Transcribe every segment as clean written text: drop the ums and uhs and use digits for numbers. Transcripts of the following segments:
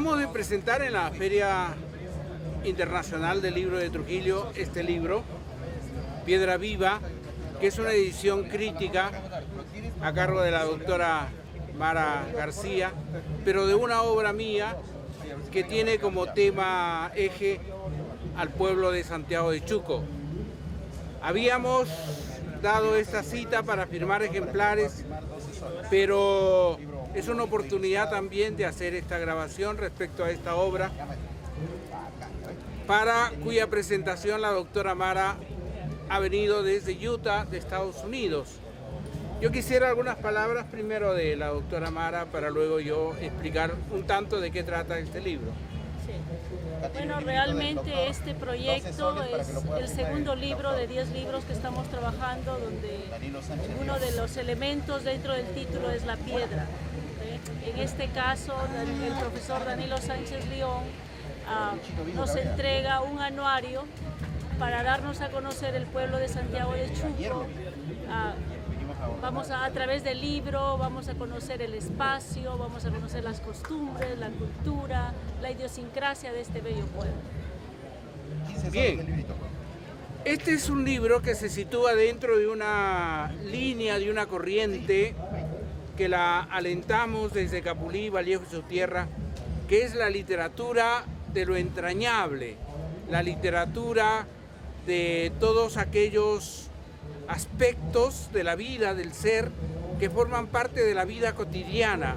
Acabamos de presentar en la Feria Internacional del Libro de Trujillo este libro, Piedra Viva, que es una edición crítica a cargo de la doctora Mara García, pero de una obra mía que tiene como tema eje al pueblo de Santiago de Chuco. Habíamos dado esta cita para firmar ejemplares, pero es una oportunidad también de hacer esta grabación respecto a esta obra, para cuya presentación la doctora Mara ha venido desde Utah, de Estados Unidos. Yo quisiera algunas palabras primero de la doctora Mara para luego yo explicar un tanto de qué trata este libro. Sí. Bueno, realmente este proyecto es el segundo libro de 10 libros que estamos trabajando, donde uno de los elementos dentro del título es la piedra. En este caso, el profesor Danilo Sánchez León nos entrega un anuario para darnos a conocer el pueblo de Santiago de Chuco. Vamos a través del libro, vamos a conocer el espacio, vamos a conocer las costumbres, la cultura, la idiosincrasia de este bello pueblo. Bien, este es un libro que se sitúa dentro de una línea, de una corriente que la alentamos desde Capulí, Vallejo y su tierra, que es la literatura de lo entrañable, la literatura de todos aquellos aspectos de la vida, del ser, que forman parte de la vida cotidiana,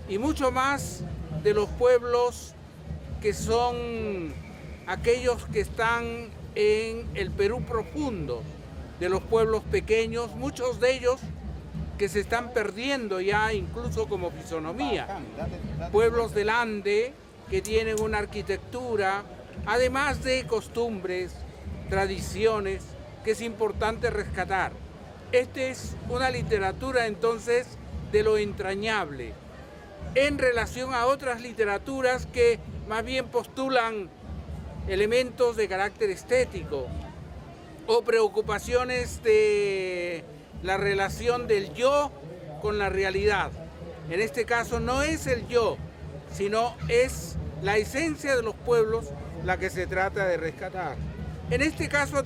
y mucho más de los pueblos que son aquellos que están en el Perú profundo, de los pueblos pequeños, muchos de ellos que se están perdiendo ya incluso como fisonomía, pueblos del Ande que tienen una arquitectura, además de costumbres, tradiciones, que es importante rescatar. Esta es una literatura entonces de lo entrañable, en relación a otras literaturas que más bien postulan elementos de carácter estético o preocupaciones de la relación del yo con la realidad. En este caso no es el yo, sino es la esencia de los pueblos la que se trata de rescatar. En este caso a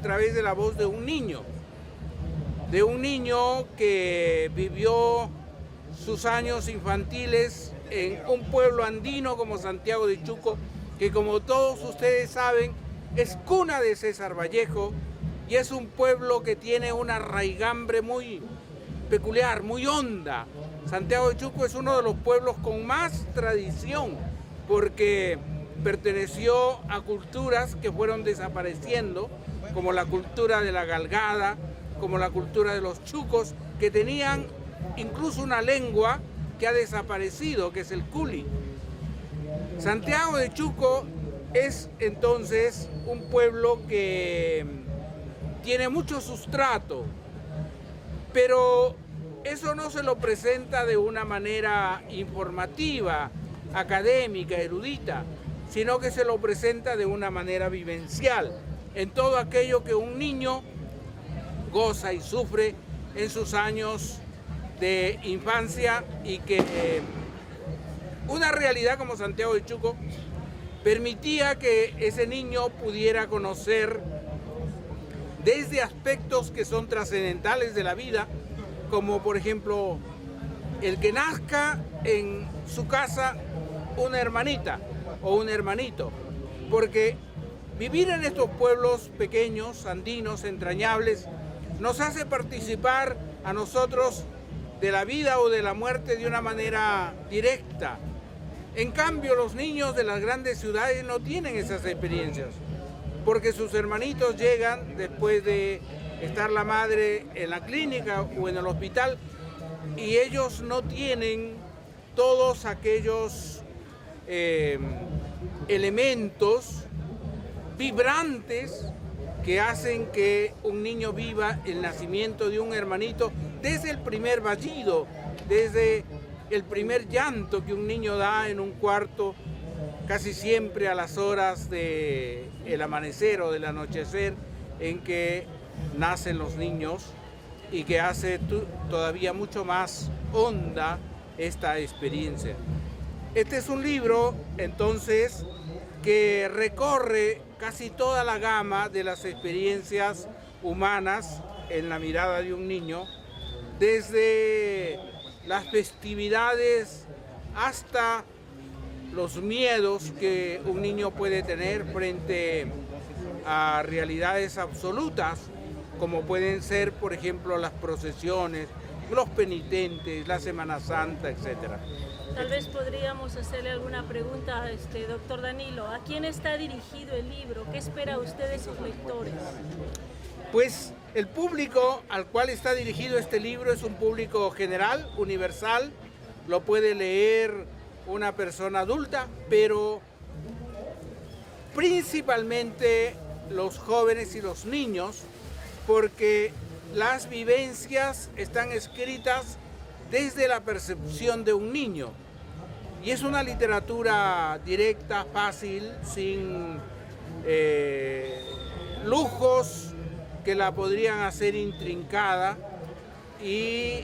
través de la voz de un niño que vivió sus años infantiles en un pueblo andino como Santiago de Chuco, que como todos ustedes saben es cuna de César Vallejo y es un pueblo que tiene una raigambre muy peculiar, muy honda. Santiago de Chuco es uno de los pueblos con más tradición porque perteneció a culturas que fueron desapareciendo, como la cultura de la galgada, como la cultura de los chucos, que tenían incluso una lengua que ha desaparecido, que es el culi. Santiago de Chuco es entonces un pueblo que tiene mucho sustrato, pero eso no se lo presenta de una manera informativa, académica, erudita, sino que se lo presenta de una manera vivencial, en todo aquello que un niño goza y sufre en sus años de infancia, y que una realidad como Santiago de Chuco permitía que ese niño pudiera conocer desde aspectos que son trascendentales de la vida, como por ejemplo el que nazca en su casa una hermanita o un hermanito, porque vivir en estos pueblos pequeños, andinos, entrañables, nos hace participar a nosotros de la vida o de la muerte de una manera directa. En cambio, los niños de las grandes ciudades no tienen esas experiencias, porque sus hermanitos llegan después de estar la madre en la clínica o en el hospital, y ellos no tienen todos aquellos elementos vibrantes que hacen que un niño viva el nacimiento de un hermanito desde el primer vallido, desde el primer llanto que un niño da en un cuarto, casi siempre a las horas del amanecer o del anochecer, en que nacen los niños, y que hace todavía mucho más honda esta experiencia. Este es un libro, entonces, que recorre casi toda la gama de las experiencias humanas en la mirada de un niño, desde las festividades hasta los miedos que un niño puede tener frente a realidades absolutas, como pueden ser, por ejemplo, las procesiones, los penitentes, la Semana Santa, etc. Tal vez podríamos hacerle alguna pregunta, doctor Danilo. ¿A quién está dirigido el libro? ¿Qué espera usted de sus lectores? Pues el público al cual está dirigido este libro es un público general, universal. Lo puede leer una persona adulta, pero principalmente los jóvenes y los niños, porque las vivencias están escritas desde la percepción de un niño. Y es una literatura directa, fácil, sin lujos que la podrían hacer intrincada. Y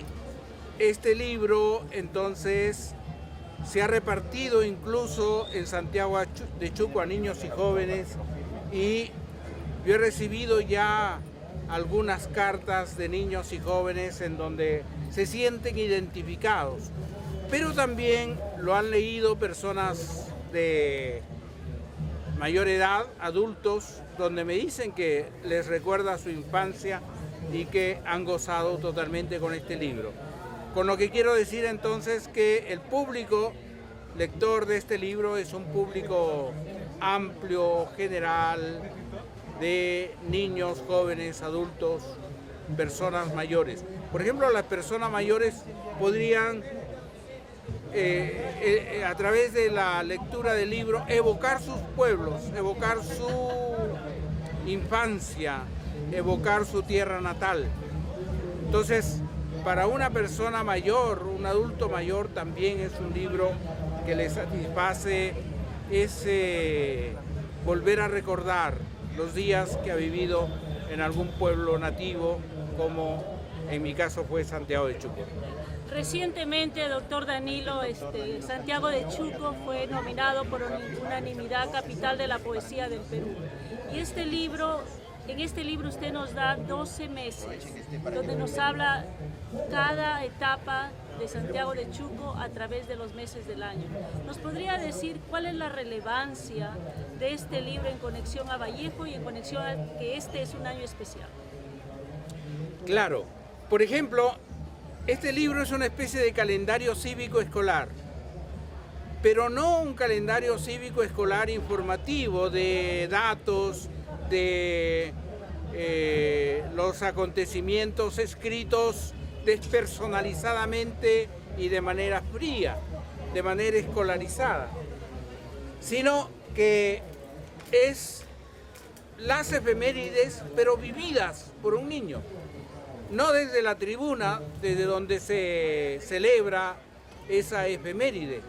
este libro, entonces, se ha repartido incluso en Santiago de Chuco a niños y jóvenes, y yo he recibido ya algunas cartas de niños y jóvenes en donde se sienten identificados, pero también lo han leído personas de mayor edad, adultos, donde me dicen que les recuerda su infancia y que han gozado totalmente con este libro. Con lo que quiero decir entonces que el público lector de este libro es un público amplio, general, de niños, jóvenes, adultos, personas mayores. Por ejemplo, las personas mayores podrían, a través de la lectura del libro, evocar sus pueblos, evocar su infancia, evocar su tierra natal. Entonces, para una persona mayor, un adulto mayor, también es un libro que le satisface ese volver a recordar los días que ha vivido en algún pueblo nativo, como en mi caso fue Santiago de Chuco. Recientemente, doctor Danilo, Santiago de Chuco fue nominado por unanimidad Capital de la Poesía del Perú. Y en este libro usted nos da 12 meses, donde nos habla cada etapa de Santiago de Chuco a través de los meses del año. ¿Nos podría decir cuál es la relevancia de este libro en conexión a Vallejo y en conexión a que este es un año especial? Claro. Por ejemplo, este libro es una especie de calendario cívico escolar, pero no un calendario cívico escolar informativo de datos, de los acontecimientos escritos despersonalizadamente y de manera fría, de manera escolarizada, sino que es las efemérides, pero vividas por un niño, no desde la tribuna, desde donde se celebra esa efeméride,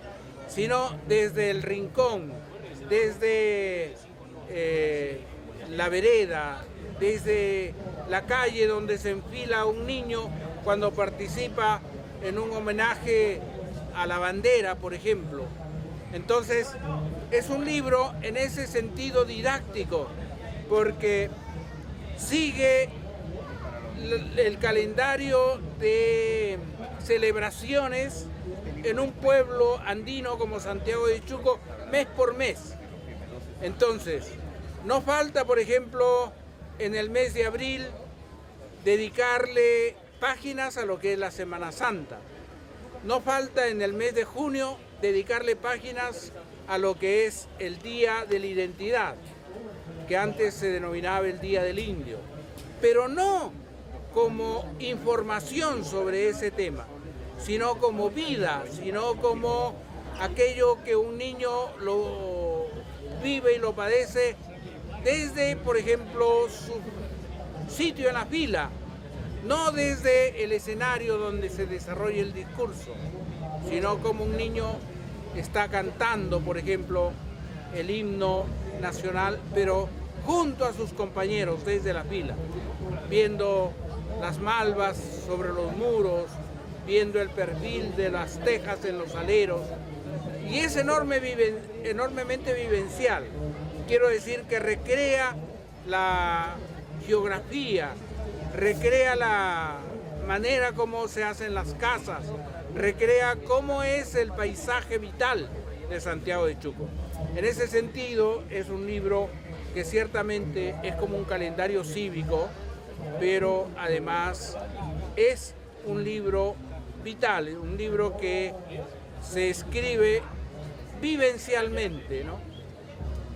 sino desde el rincón, desde la vereda, desde la calle donde se enfila un niño cuando participa en un homenaje a la bandera, por ejemplo. Entonces, es un libro en ese sentido didáctico, porque sigue el calendario de celebraciones en un pueblo andino como Santiago de Chuco, mes por mes. Entonces, no falta, por ejemplo, en el mes de abril, dedicarle páginas a lo que es la Semana Santa. No falta en el mes de junio dedicarle páginas a lo que es el Día de la Identidad, que antes se denominaba el Día del Indio, pero no como información sobre ese tema, sino como vida, sino como aquello que un niño lo vive y lo padece desde, por ejemplo, su sitio en la fila, no desde el escenario donde se desarrolla el discurso, sino como un niño está cantando, por ejemplo, el himno nacional, pero junto a sus compañeros desde la fila, viendo las malvas sobre los muros, viendo el perfil de las tejas en los aleros y es enormemente vivencial. Quiero decir que recrea la geografía, recrea la manera como se hacen las casas, recrea cómo es el paisaje vital de Santiago de Chuco. En ese sentido, es un libro que ciertamente es como un calendario cívico, pero además es un libro vital, un libro que se escribe vivencialmente, ¿no?,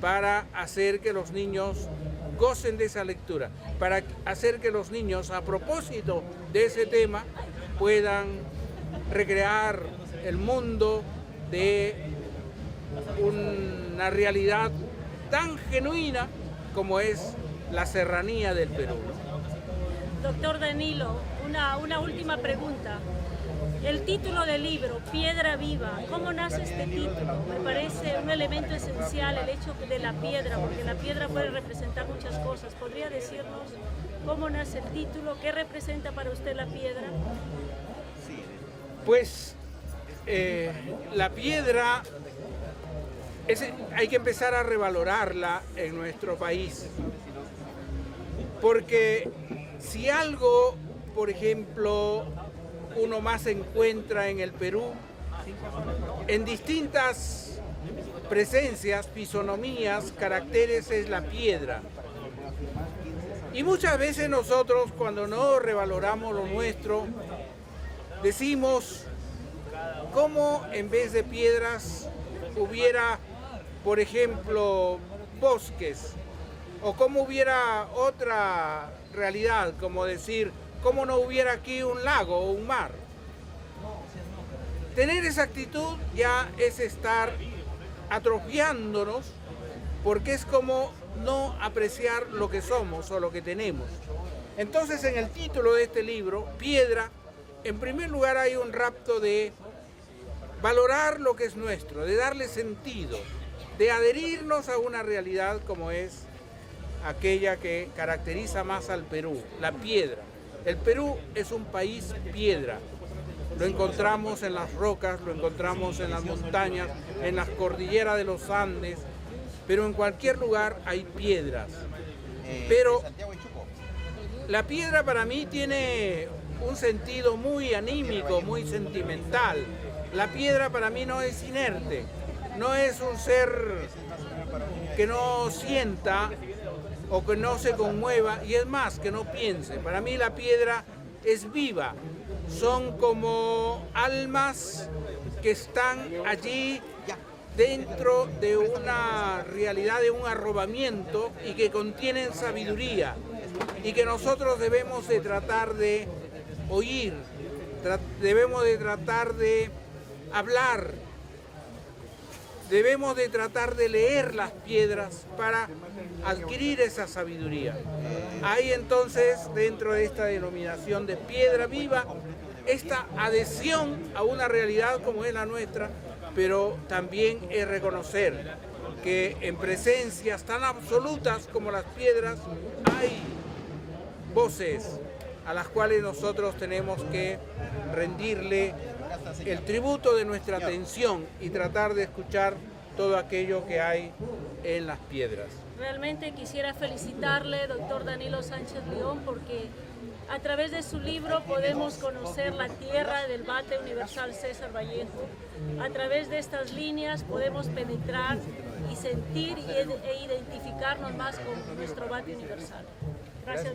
para hacer que los niños gocen de esa lectura, para hacer que los niños, a propósito de ese tema, puedan recrear el mundo de una realidad tan genuina como es la serranía del Perú. Doctor Danilo, una última pregunta. El título del libro, Piedra Viva, ¿cómo nace este título? Me parece un elemento esencial el hecho de la piedra, porque la piedra puede representar muchas cosas. ¿Podría decirnos cómo nace el título? ¿Qué representa para usted la piedra? Pues la piedra hay que empezar a revalorarla en nuestro país, porque si algo, por ejemplo, uno más encuentra en el Perú, en distintas presencias, fisonomías, caracteres, es la piedra. Y muchas veces nosotros, cuando no revaloramos lo nuestro, decimos cómo en vez de piedras hubiera, por ejemplo, bosques, o cómo hubiera otra realidad, como decir, cómo no hubiera aquí un lago o un mar. Tener esa actitud ya es estar atrofiándonos, porque es como no apreciar lo que somos o lo que tenemos. Entonces, en el título de este libro, Piedra, en primer lugar hay un rapto de valorar lo que es nuestro, de darle sentido, de adherirnos a una realidad como es aquella que caracteriza más al Perú, la piedra. El Perú es un país piedra. Lo encontramos en las rocas, lo encontramos en las montañas, en las cordilleras de los Andes, pero en cualquier lugar hay piedras. Pero la piedra para mí tiene un sentido muy anímico, muy sentimental. La piedra para mí no es inerte, no es un ser que no sienta o que no se conmueva, y es más, que no piense. Para mí la piedra es viva, son como almas que están allí dentro de una realidad, de un arrobamiento, y que contienen sabiduría, y que nosotros debemos de tratar de oír, debemos de tratar de hablar, debemos de tratar de leer las piedras para adquirir esa sabiduría. Hay entonces, dentro de esta denominación de piedra viva, esta adhesión a una realidad como es la nuestra, pero también es reconocer que en presencias tan absolutas como las piedras hay voces a las cuales nosotros tenemos que rendirle el tributo de nuestra atención y tratar de escuchar todo aquello que hay en las piedras. Realmente quisiera felicitarle, doctor Danilo Sánchez León, porque a través de su libro podemos conocer la tierra del Bate Universal César Vallejo. A través de estas líneas podemos penetrar y sentir e identificarnos más con nuestro Bate Universal. Gracias.